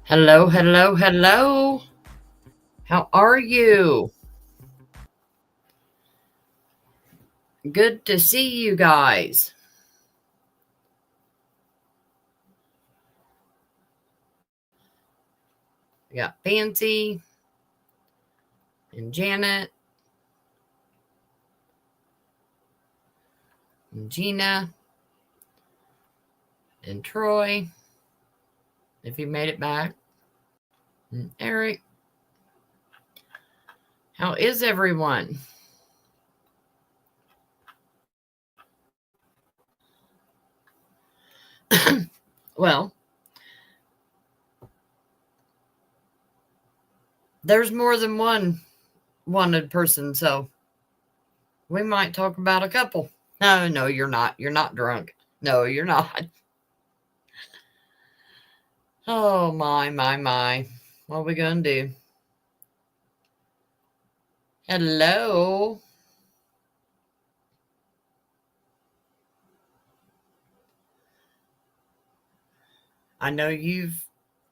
Hello, hello, hello. How are you? Good to see you guys. We got Fancy and Janet and Gina and Troy, if you made it back, and Eric. How is everyone? Well, there's more than one wanted person, so we might talk about a couple. No, you're not. You're not drunk. No, you're not. Oh, my. What are we going to do? Hello. I know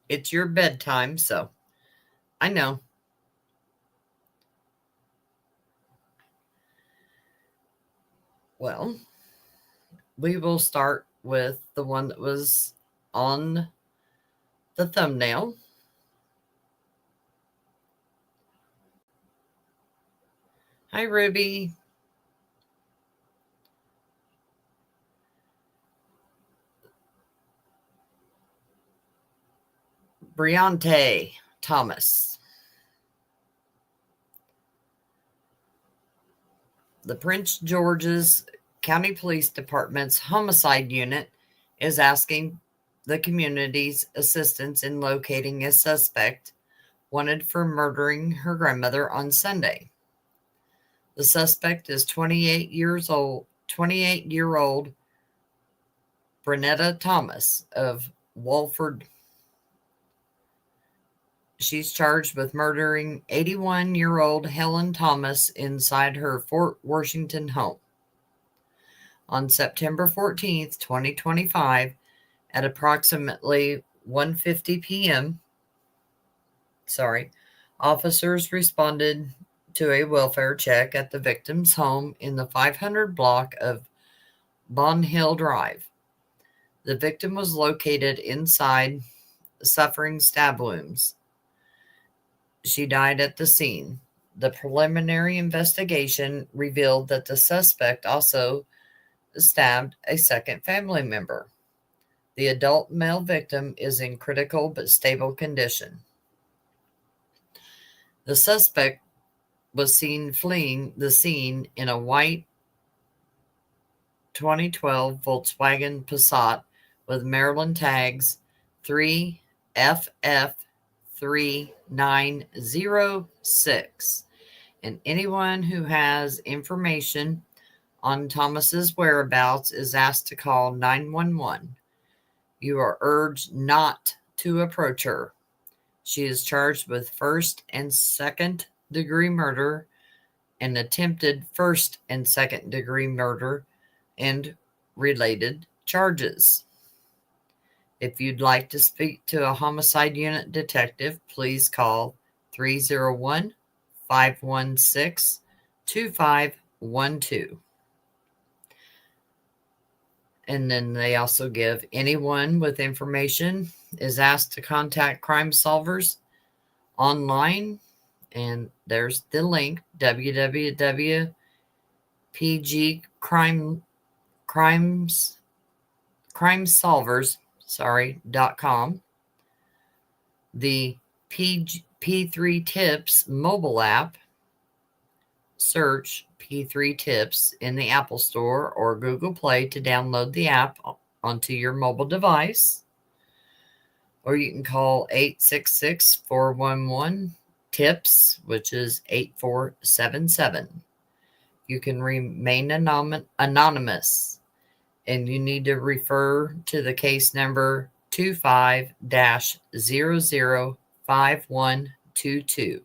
it's your bedtime, so I know. Well, we will start with the one that was on the thumbnail. Hi, Ruby. Breante Thomas. The Prince George's County Police Department's homicide unit is asking the community's assistance in locating a suspect wanted for murdering her grandmother on Sunday. The suspect is 28-year-old Breante Thomas of Waldorf. She's charged with murdering 81-year-old Helen Thomas inside her Fort Washington home. On September 14th, 2025, at approximately 1:50 p.m., officers responded to a welfare check at the victim's home in the 500 block of Bonhill Drive. The victim was located inside, suffering stab wounds. She died at the scene. The preliminary investigation revealed that the suspect also stabbed a second family member. The adult male victim is in critical but stable condition. The suspect was seen fleeing the scene in a white 2012 Volkswagen Passat with Maryland tags 3FF3906. And anyone who has information on Thomas's whereabouts is asked to call 911. You are urged not to approach her. She is charged with first and second degree murder and attempted first and second degree murder and related charges. If you'd like to speak to a homicide unit detective, please call 301-516-2512. And then they also give anyone with information is asked to contact Crime Solvers online. And there's the link, crimesolvers.com. The P3 Tips mobile app. Search P3 Tips in the Apple Store or Google Play to download the app onto your mobile device. Or you can call 866-411-TIPS, which is 8477. You can remain anonymous, and you need to refer to the case number 25-005122.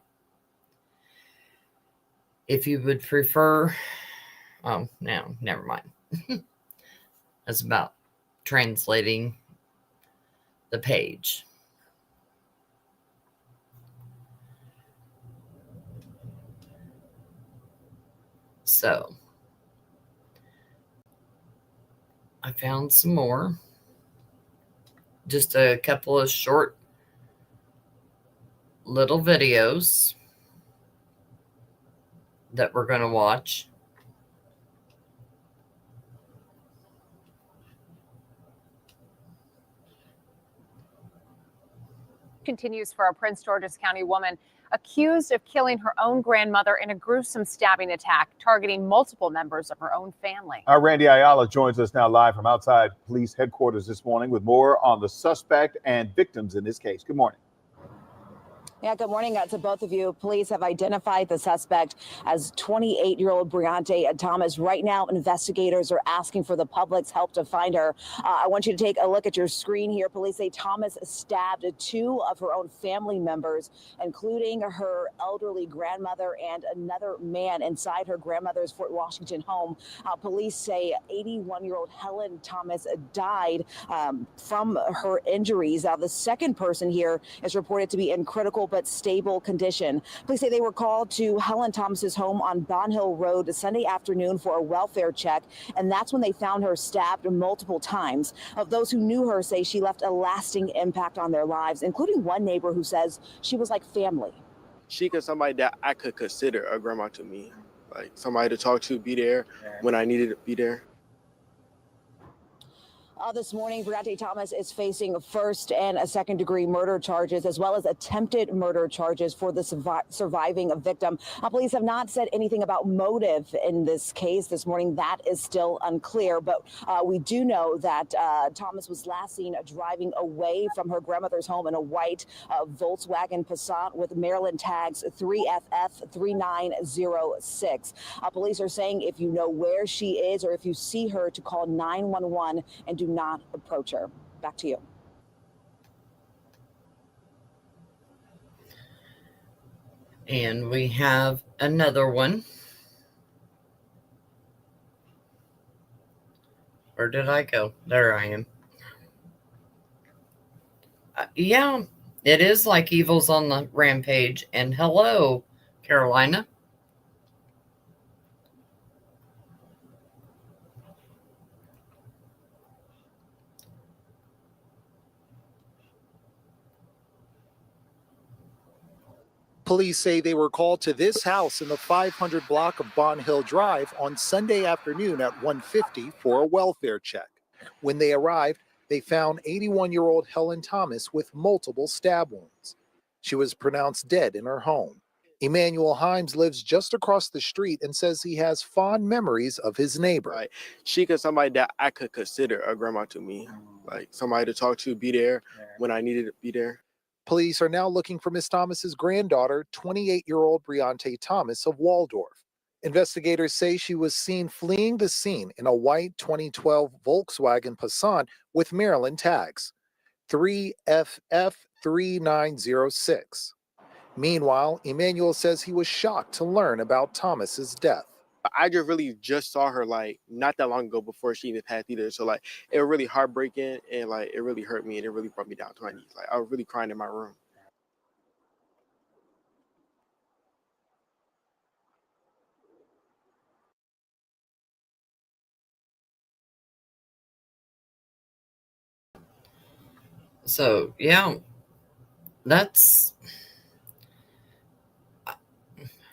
If you would prefer, no, never mind. That's about translating the page. So I found some more. Just a couple of short little videos that we're going to watch. Continues for a Prince George's County woman accused of killing her own grandmother in a gruesome stabbing attack targeting multiple members of her own family. Our Randy Ayala joins us now live from outside police headquarters this morning with more on the suspect and victims in this case. Good morning. Yeah, good morning to both of you. Police have identified the suspect as 28-year-old Breante Thomas. Right now, investigators are asking for the public's help to find her. I want you to take a look at your screen here. Police say Thomas stabbed two of her own family members, including her elderly grandmother and another man inside her grandmother's Fort Washington home. Police say 81-year-old Helen Thomas died from her injuries. Now, the second person here is reported to be in critical but stable condition. Police say they were called to Helen Thomas's home on Bonhill Road Sunday afternoon for a welfare check, and that's when they found her stabbed multiple times. Of those who knew her say she left a lasting impact on their lives, including one neighbor who says she was like family. She was somebody that I could consider a grandma to me, like somebody to talk to, be there when I needed to be there. This morning, Breante Thomas is facing first and a second-degree murder charges, as well as attempted murder charges for the surviving victim. Police have not said anything about motive in this case this morning. That is still unclear, but we do know that Thomas was last seen driving away from her grandmother's home in a white Volkswagen Passat with Maryland tags 3FF3906. Police are saying if you know where she is or if you see her, to call 911 and do not approach her. Back to you. And we have another one. Where did I go? There I am. Yeah, it is like evil's on the rampage. And hello, Carolina. Police say they were called to this house in the 500 block of Bonhill Drive on Sunday afternoon at 1:50 for a welfare check. When they arrived, they found 81-year-old Helen Thomas with multiple stab wounds. She was pronounced dead in her home. Emmanuel Himes lives just across the street and says he has fond memories of his neighbor. Like she was somebody that I could consider a grandma to me, like somebody to talk to, be there when I needed to be there. Police are now looking for Miss Thomas's granddaughter, 28-year-old Breante Thomas of Waldorf. Investigators say she was seen fleeing the scene in a white 2012 Volkswagen Passat with Maryland tags 3FF3906. Meanwhile, Emmanuel says he was shocked to learn about Thomas's death. I just saw her like not that long ago before she even passed either. So like it was really heartbreaking and like it really hurt me and it really brought me down to my knees. Like I was really crying in my room. So, yeah, that's...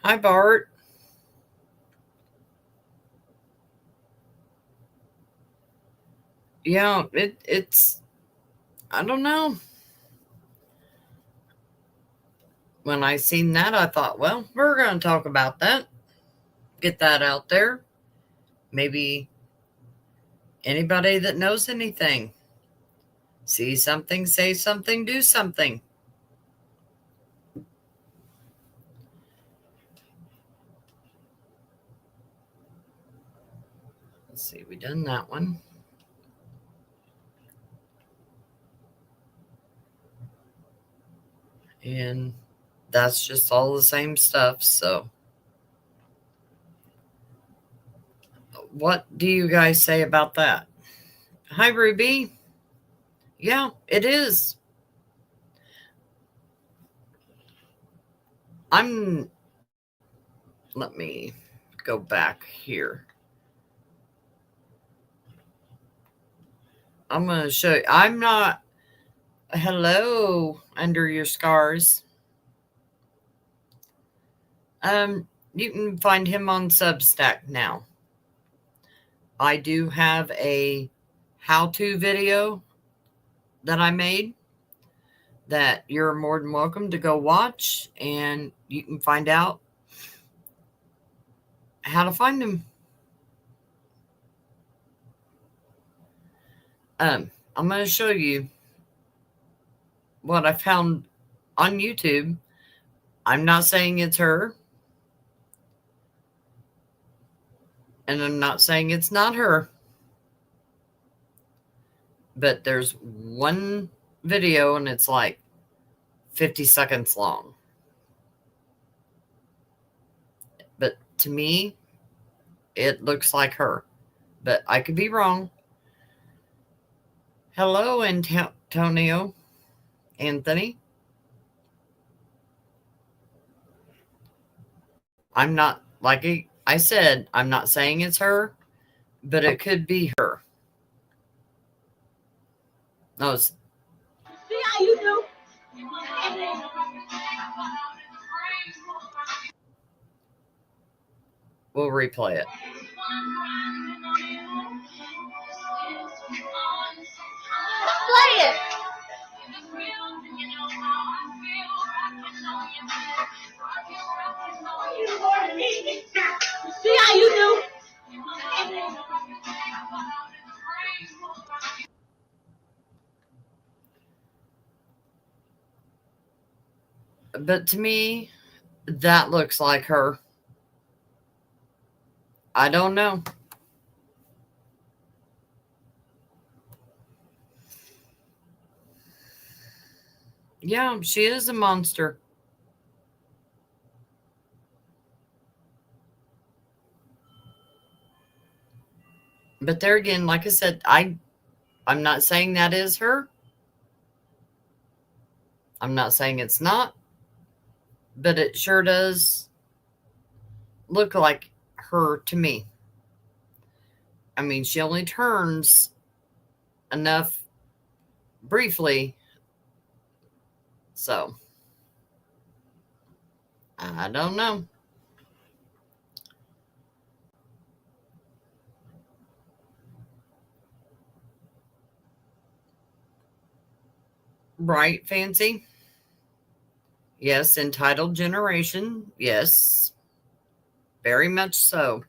Hi, Bart. Yeah, it's... I don't know. When I seen that, I thought, well, we're going to talk about that. Get that out there. Maybe anybody that knows anything. See something, say something, do something. Let's see, we done that one. And that's just all the same stuff, so. What do you guys say about that? Hi, Ruby. Yeah, it is. Let me go back here. I'm going to show you. I'm not. Hello, under your scars. You can find him on Substack now. I do have a how-to video that I made that you're more than welcome to go watch, and you can find out how to find him. I'm going to show you what I found on YouTube. I'm not saying it's her, and I'm not saying it's not her, but there's one video and it's like 50 seconds long. But to me, it looks like her, but I could be wrong. Hello, Antonio. Anthony. I'm not, like I said, I'm not saying it's her, but it could be her. No, it's. See how you do? We'll replay it. Play it. See how you do? But to me, that looks like her. I don't know. Yeah, she is a monster. But there again, like I said, I'm not saying that is her. I'm not saying it's not. But it sure does look like her to me. I mean, she only turns enough briefly. So, I don't know. Right, Fancy? Yes, entitled generation. Yes, very much so.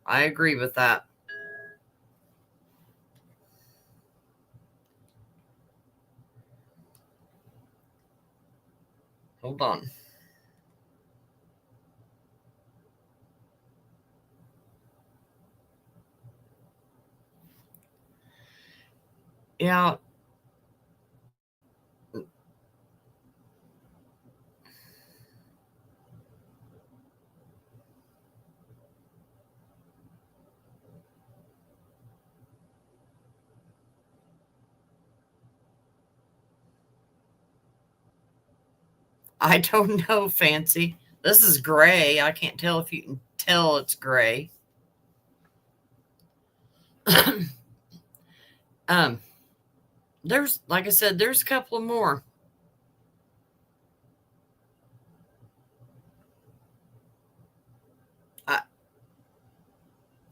I agree with that. Hold on. Yeah. I don't know, Fancy. This is gray. I can't tell if you can tell it's gray. There's, like I said, there's a couple of more.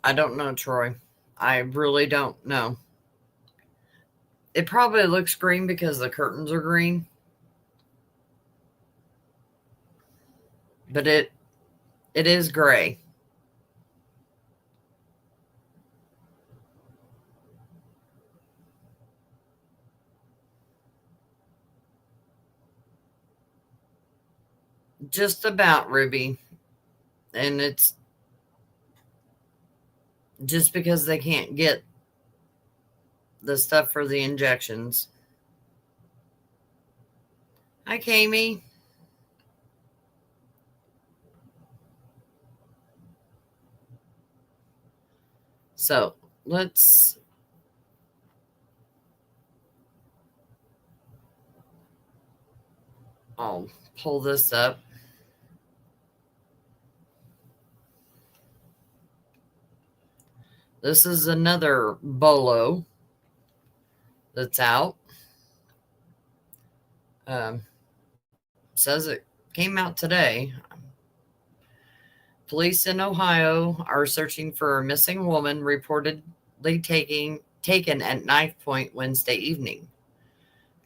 I don't know, Troy. I really don't know. It probably looks green because the curtains are green. But it is gray. Just about, Ruby. And it's just because they can't get the stuff for the injections. Hi, Kami. So let's I'll pull this up. This is another bolo that's out. Says it came out today. Police in Ohio are searching for a missing woman reportedly taken at knife point Wednesday evening.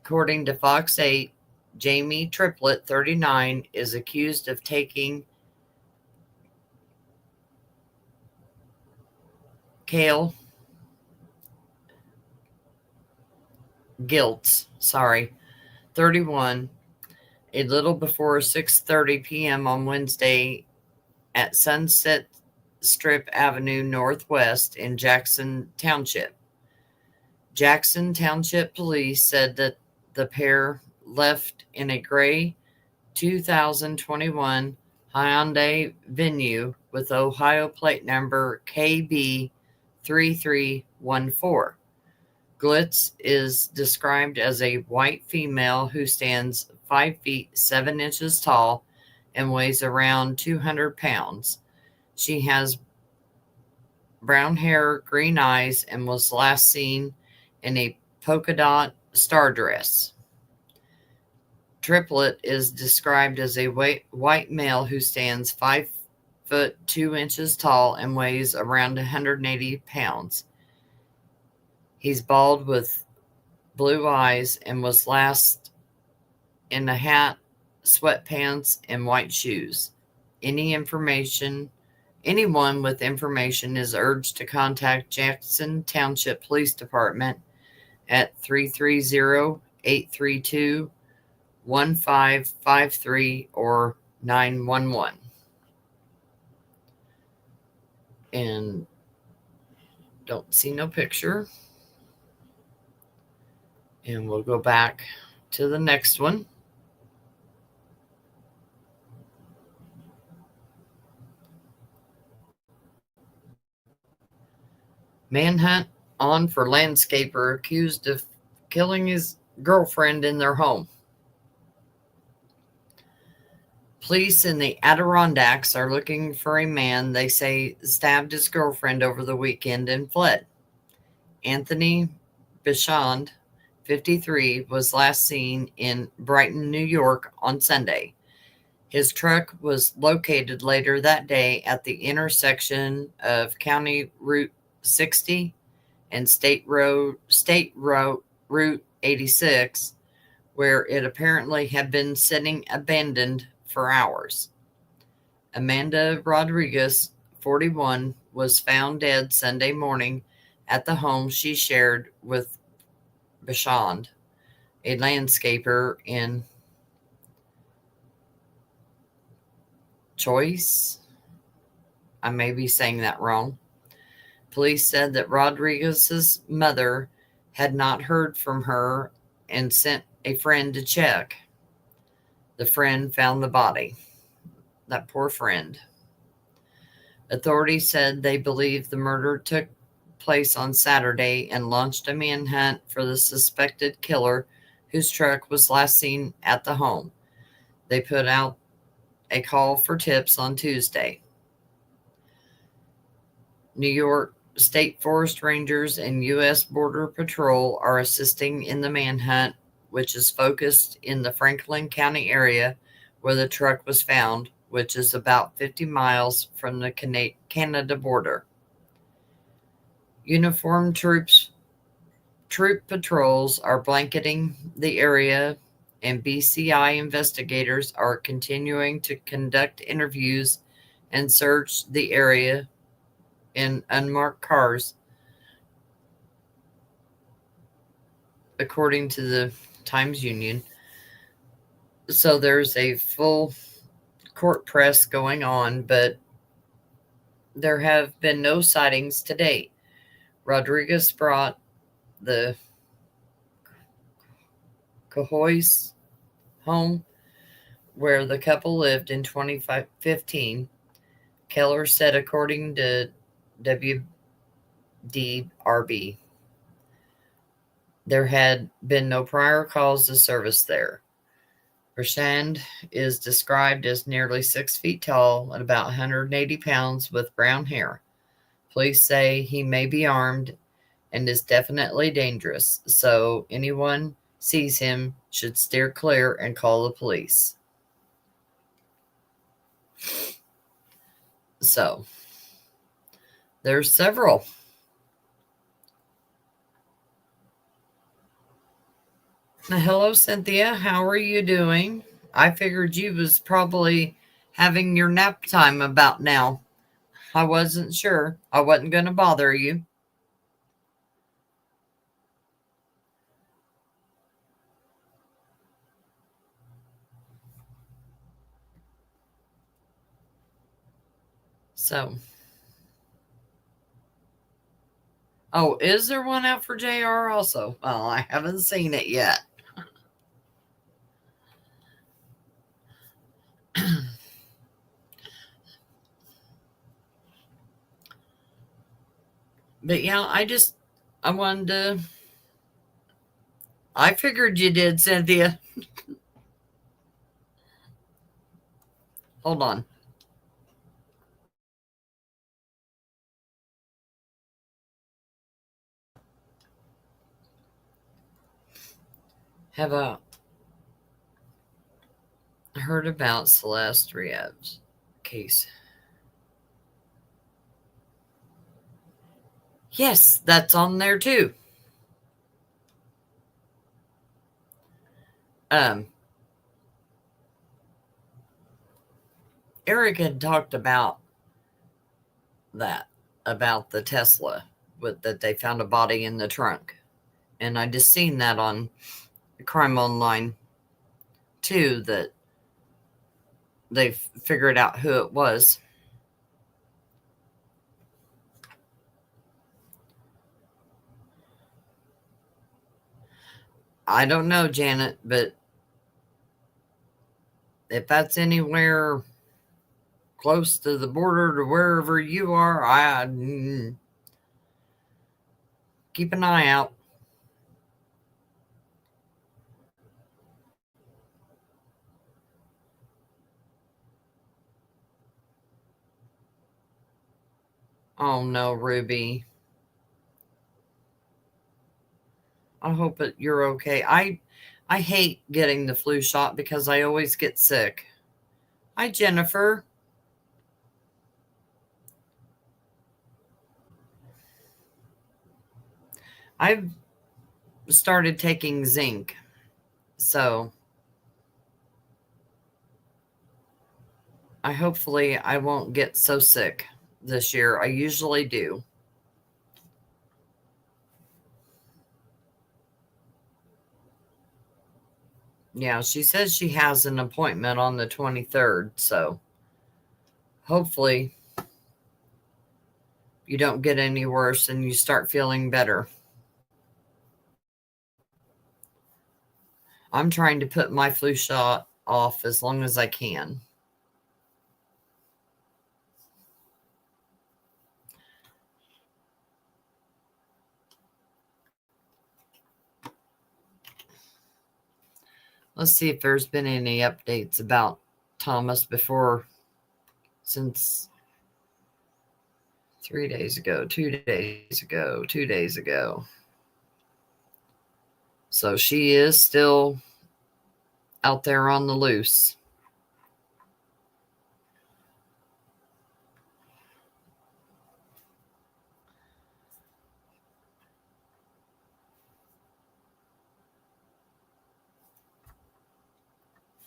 According to Fox 8, Jamie Triplett, 39, is accused of taking Cale Giltz, 31, a little before 6:30 p.m. on Wednesday at Sunset Strip Avenue Northwest in Jackson Township. Jackson Township police said that the pair left in a gray 2021 Hyundai Venue with Ohio plate number KB3314. Glitz is described as a white female who stands 5 feet 7 inches tall and weighs around 200 pounds. She has brown hair, green eyes, and was last seen in a polka dot star dress. Triplett is described as a white male who stands 5 foot 2 inches tall and weighs around 180 pounds. He's bald with blue eyes and was last in a hat, sweatpants, and white shoes. Anyone with information is urged to contact Jackson Township Police Department at 330-832-1553 or 911. And don't see no picture. And we'll go back to the next one. Manhunt on for landscaper accused of killing his girlfriend in their home. Police in the Adirondacks are looking for a man they say stabbed his girlfriend over the weekend and fled. Anthony Bichond, 53, was last seen in Brighton, New York on Sunday. His truck was located later that day at the intersection of County Route 60 and State Route 86, where it apparently had been sitting abandoned for hours. Amanda Rodriguez, 41, was found dead Sunday morning at the home she shared with Bichond, a landscaper in Choice. I may be saying that wrong. Police said that Rodriguez's mother had not heard from her and sent a friend to check. The friend found the body. That poor friend. Authorities said they believe the murder took place on Saturday and launched a manhunt for the suspected killer whose truck was last seen at the home. They put out a call for tips on Tuesday. New York State Forest Rangers and U.S. Border Patrol are assisting in the manhunt, which is focused in the Franklin County area where the truck was found, which is about 50 miles from the Canada border. Uniformed troop patrols are blanketing the area, and BCI investigators are continuing to conduct interviews and search the area in unmarked cars, according to the Times-Union. So there's a full court press going on, but there have been no sightings to date. Rodriguez brought the Cahoy's home where the couple lived in 2015. Keller said, according to WDRB, there had been no prior calls to service there. Bershand is described as nearly 6 feet tall and about 180 pounds with brown hair. Police say he may be armed and is definitely dangerous, so anyone sees him should steer clear and call the police. So, there's several. Now, hello, Cynthia. How are you doing? I figured you was probably having your nap time about now. I wasn't sure. I wasn't going to bother you. So, oh, is there one out for JR also? Well, I haven't seen it yet. But yeah, I wanted to, I figured you did, Cynthia. Hold on. Have I heard about Celeste Riev's case? Yes, that's on there too. Eric had talked about that, about the Tesla, with that they found a body in the trunk. And I just seen that on Crime Online too, that they figured out who it was. I don't know, Janet, but if that's anywhere close to the border to wherever you are, keep an eye out. Oh no, Ruby. I hope that you're okay. I hate getting the flu shot because I always get sick. Hi, Jennifer. I've started taking zinc, so hopefully I won't get so sick this year. I usually do. Yeah, she says she has an appointment on the 23rd, so hopefully you don't get any worse and you start feeling better. I'm trying to put my flu shot off as long as I can. Let's see if there's been any updates about Thomas since 3 days ago, 2 days ago, 2 days ago. So she is still out there on the loose.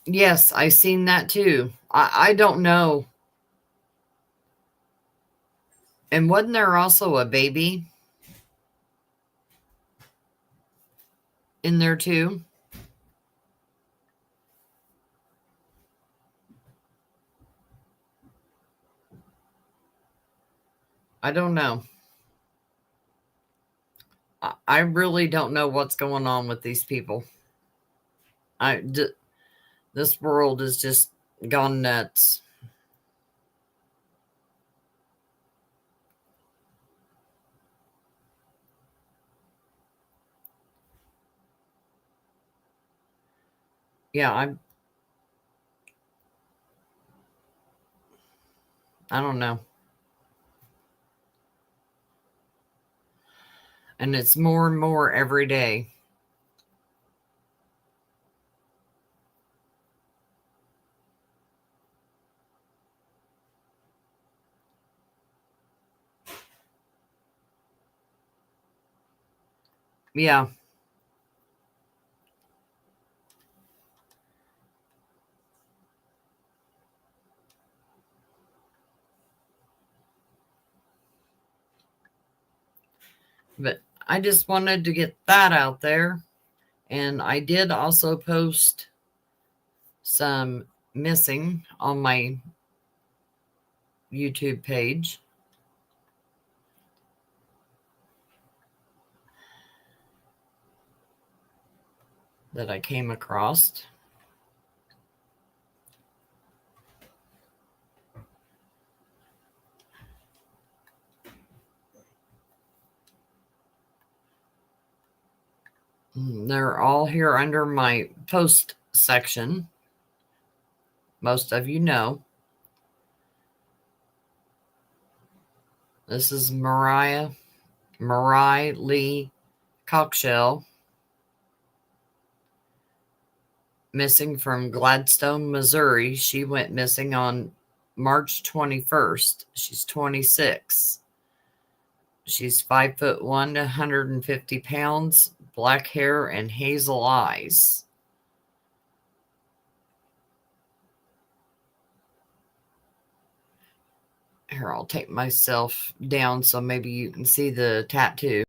Yes, I seen that too. I don't know. And wasn't there also a baby in there too? I don't know. I really don't know what's going on with these people. This world has just gone nuts. Yeah, I don't know. And it's more and more every day. Yeah. But I just wanted to get that out there. And I did also post some missing on my YouTube page that I came across. They're all here under my post section. Most of you know. This is Mariah Lee Cockshell, missing from Gladstone, Missouri. She went missing on March 21st. She's 26. She's 5'1", 150 pounds, black hair, and hazel eyes. Here, I'll take myself down so maybe you can see the tattoo.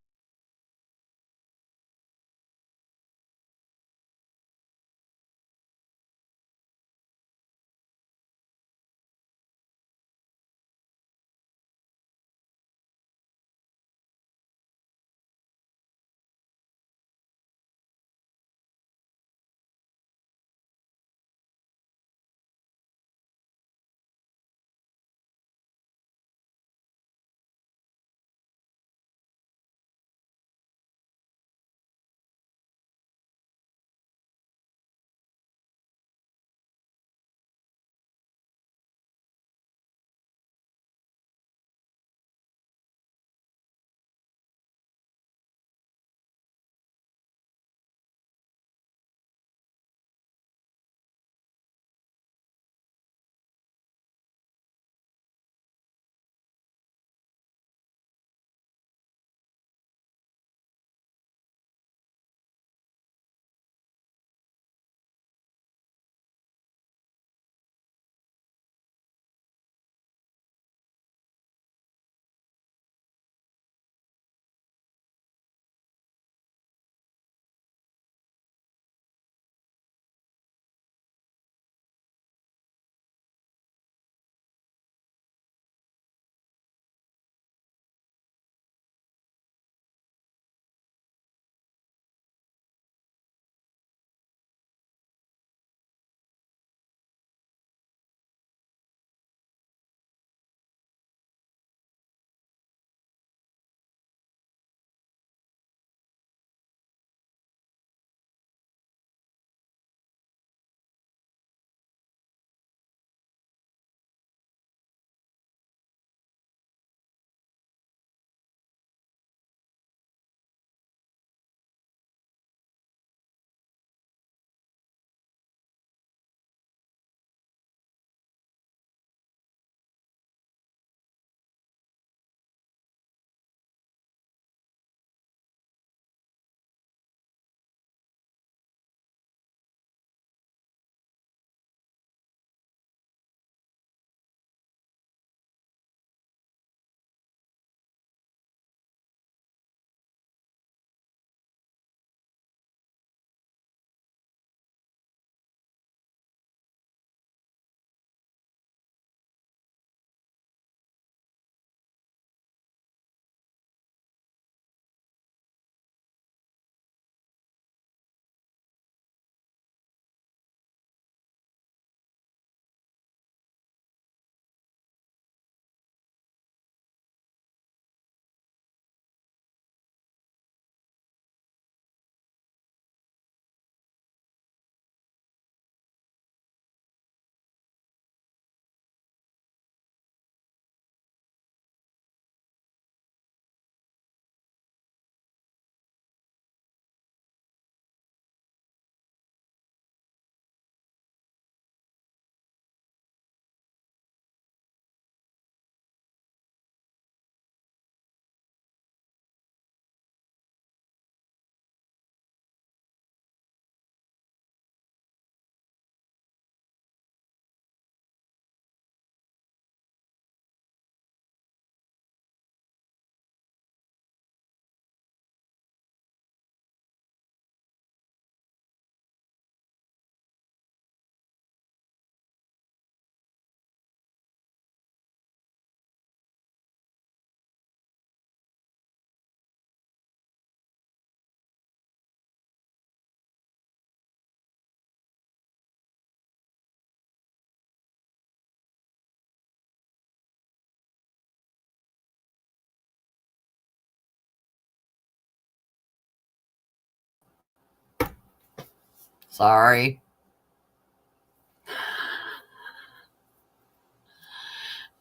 Sorry.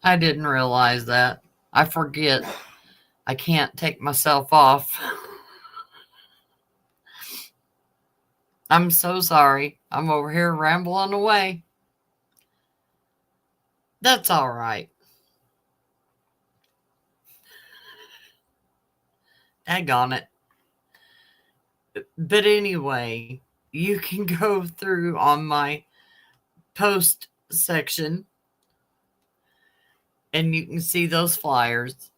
I didn't realize that. I forget. I can't take myself off. I'm so sorry. I'm over here rambling away. That's all right. Daggone it. But anyway, you can go through on my post section and you can see those flyers.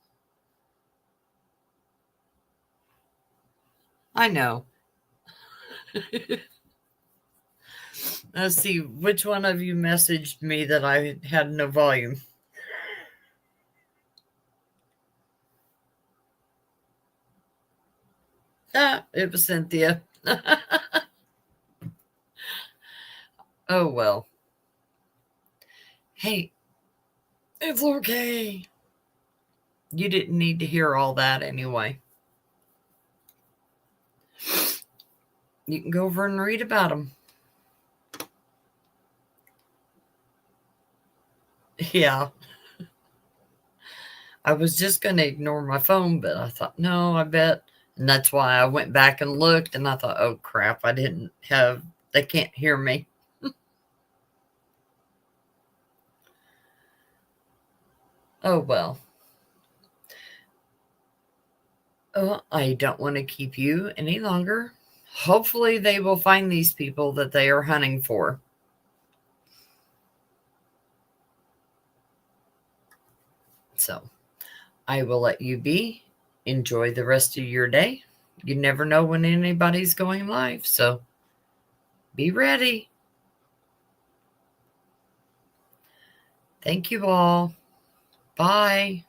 I know. Let's see, which one of you messaged me that I had no volume? It was Cynthia. Oh, well. Hey, it's okay. You didn't need to hear all that anyway. You can go over and read about them. Yeah. I was just going to ignore my phone, but I thought, no, I bet. And that's why I went back and looked, and I thought, oh, crap, they can't hear me. Oh, well. Oh, I don't want to keep you any longer. Hopefully they will find these people that they are hunting for. So I will let you be. Enjoy the rest of your day. You never know when anybody's going live, so be ready. Thank you all. Bye.